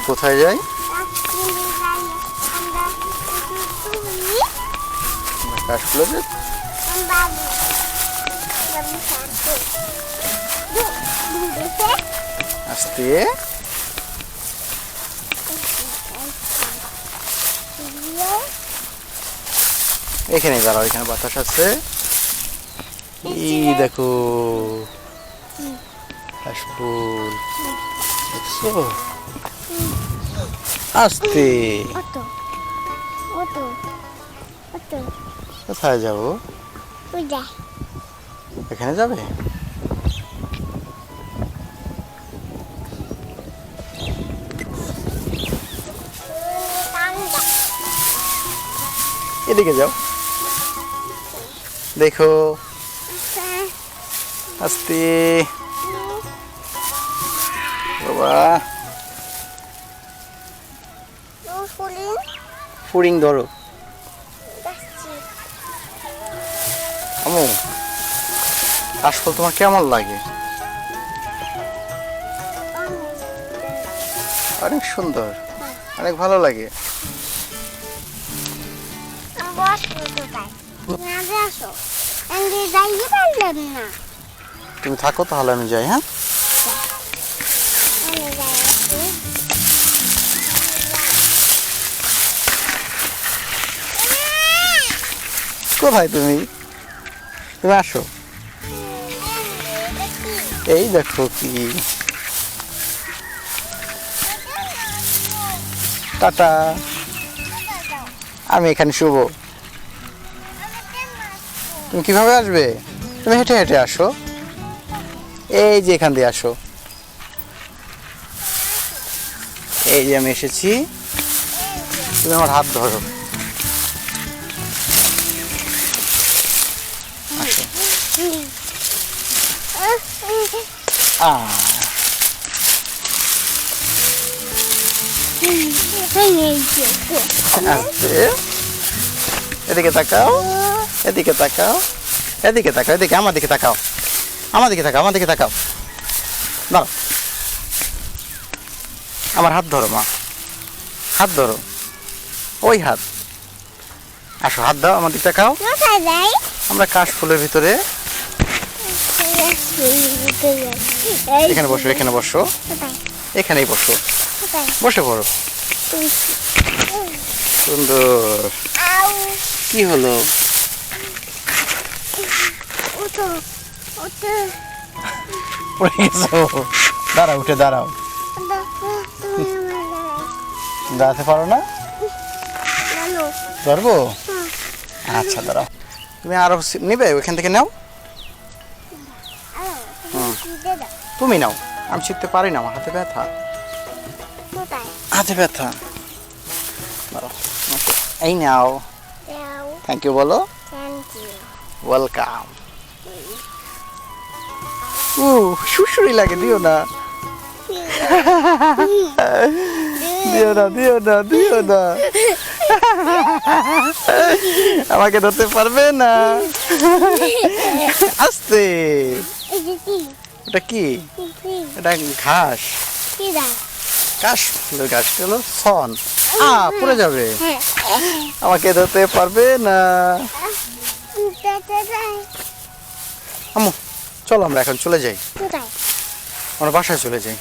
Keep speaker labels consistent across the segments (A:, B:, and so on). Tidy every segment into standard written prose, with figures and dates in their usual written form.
A: কোথায় যাই? কাশফুলে যাই। আস্তে এখানে দাঁড়াও, এখানে বাতাস আছে। এই দেখো কাশফুল দেখছো? আস্তে কোথায় যাবো? এখানে যাবে? এদিকে যাও, দেখো আস্তে বাবা। ফুরিং ধরো আমু। কাশফুল তোমার কেমন লাগে? অনেক সুন্দর, অনেক ভালো লাগে। তুমি থাকো তাহলে আমি যাই। হ্যাঁ কোথায় তুমি? তুমি আসো। এই দেখো কি, টাটা। আমি এখানে শুভ। তুমি কিভাবে আসবে? তুমি হেঁটে হেঁটে আসো। এই যে এখান দিয়ে আসো। এই যে আমি এসেছি, তুমি আমার হাত ধরো। এদিকে তাকাও, এদিকে তাকাও, এদিকে তাকাও, এদিকে আমার দিকে তাকাও, আমার দিকে তাকাও, আমার দিকে তাকাও। দাঁড়াও, আমার হাত ধরো মা, হাত ধরো, ওই হাত। আসো, হাত দাও, আমার দিকে তাকাও। আমরা কাশফুলের ভিতরে। এখানে বসো, এখানে বসো, এখানেই বসো, বসে পড়ো। সুন্দর। কি হলো? পড়ে গেছো? দাঁড়াও, উঠে দাঁড়াও। দাঁড়াতে পারো না? ধরবো? আচ্ছা দাঁড়াও। তুমি আরো নিবে, ওইখান থেকে নাও। তুমি নাও, আমি শিখতে পারি না, আমার হাতে ব্যথা, হাতে ব্যথা। এই নাও। থ্যাংক ইউ বলো। ওয়েলকাম। সুসুরি লাগে, দিও না, দিও না, দিও না, দিও না। আমাকে ধরতে পারবে না। আস্তে। ওটা কি? এটা ঘাস। ঘাস, ঘাস হলো সন। পড়ে যাবে, আমাকে ধরতে পারবে না। আম্মু চলো, আমরা এখন চলে যাই, আমরা বাসায় চলে যাই।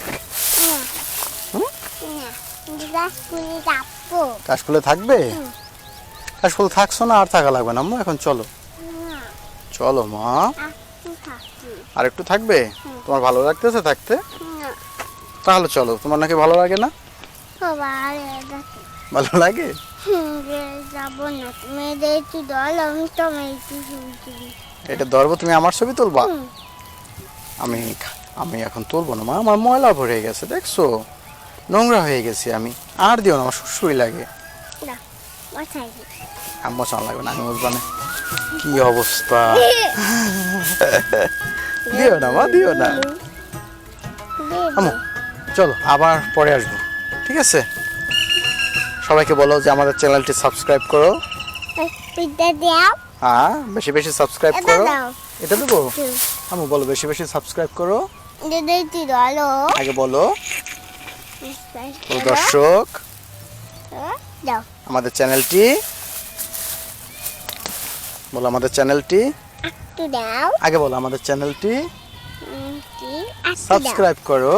A: কাশফুলে থাকবে? কাশফুল থাকছো না? আর থাকা লাগবে না আম্মু, এখন চলো। চলো মা, আর একটু থাকবে? তোমার ভালো লাগতেছে থাকতে? তাহলে চলো। তোমার নাকি ভালো লাগে না? ভালো লাগে। এটা ধরবো, তুমি আমার ছবি তুলবা? আমি আমি এখন তুলবো না মা, আমার ময়লা ভরে গেছে, দেখছো নোংরা হয়ে গেছি আমি। আর দিও না, আমার সুসুরি লাগে। আম্মু চান লাগবে না, আমি বুঝবা না। কি অবস্থা। দিও না মা, দিও না। আম্মু চলো, আবার পরে আসবো, ঠিক আছে? সবাইকে বলো যে আমাদের চ্যানেলটি সাবস্ক্রাইব করো। হ্যাঁ, বেশি বেশি সাবস্ক্রাইব করো। এটা দেবো? আম্মু বলো বেশি বেশি সাবস্ক্রাইব করো। আগে বলো। তো দর্শক
B: দাও
A: আমাদের চ্যানেলটি বলো, আমাদের চ্যানেলটি
B: একটু দাও
A: আগে বলো, আমাদের চ্যানেলটি
B: কি
A: সাবস্ক্রাইব করো,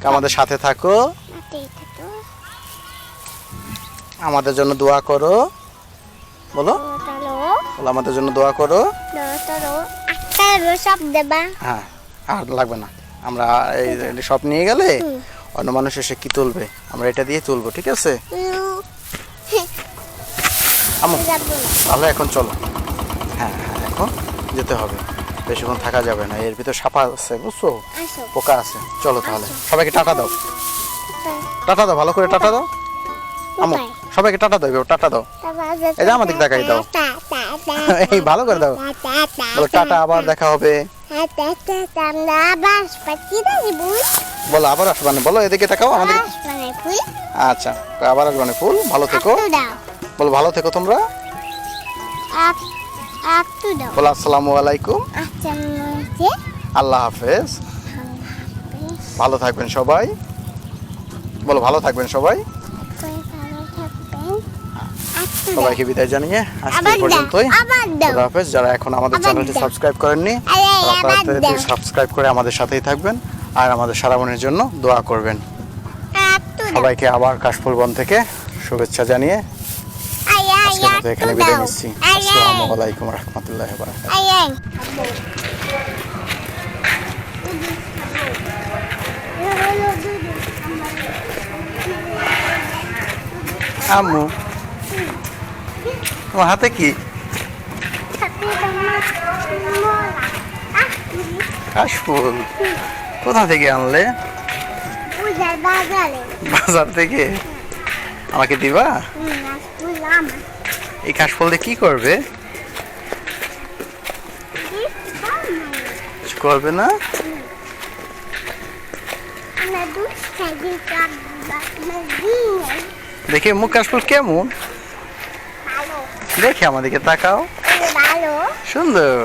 A: আমাদের সাথে থাকো, আমাদের জন্য দোয়া করো। বলো বলো, আমাদের জন্য দোয়া করো।
B: সব দেবা
A: হ্যাঁ, আর লাগবে না। আমরা এই সব নিয়ে গেলে অন্য মানুষ এসে কি তুলবে, আমরা এটা দিয়ে তুলবো, ঠিক আছে? আমু তাহলে এখন চলো। হ্যাঁ হ্যাঁ, এখন যেতে হবে, বেশিক্ষণ থাকা যাবে না, এর ভিতর সাপা আছে বুঝছো, পোকা আছে। চলো তাহলে, সবাইকে টাটা দাও, টাটা দাও, ভালো করে টাটা দাও। আমু সবাইকে টাটা দাও, টাটা দাও। এই যে আমাদের দেখাই দাও, এই ভালো করে দাও, বলো টাটা, আবার দেখা হবে। বলো আবার আসবানে, বলো এদিকে তাকাও আমাদের। আচ্ছা, আবার আসবানে ফুল। ভালো থেকো, বলো ভালো থেকো তোমরা। বলো আসসালামু আলাইকুম, আল্লাহ হাফেজ, ভালো থাকবেন সবাই। বলো ভালো থাকবেন সবাই। সবাইকে বিদায় জানিয়ে আজকে এই পর্যন্তই। আল্লাহ হাফেজ। যারা এখন আমাদের চ্যানেলটি সাবস্ক্রাইব করেননি, তারা তাড়াতাড়ি সাবস্ক্রাইব করে আমাদের সাথেই থাকবেন আর আমাদের সারা মনের জন্য দোয়া করবেন। সবাইকে আবার কাশফুল বন থেকে শুভেচ্ছা জানিয়ে আজকের মতো এখানে বিদায় নিচ্ছি। আসসালামু আলাইকুম রহমতুল্লাহি ওয়া বারাকাতুহু। আম্মু তোমার হাতে কি? কাশফুল। কোথা থেকে আনলে? বাজার থেকে। আমাকে দিবা? এই কাশফুল দিয়ে কি করবে? করবে না? দেখে মুখ কাশফুল কেমন? দেখে আমাদেরকে তাকাও, সুন্দর।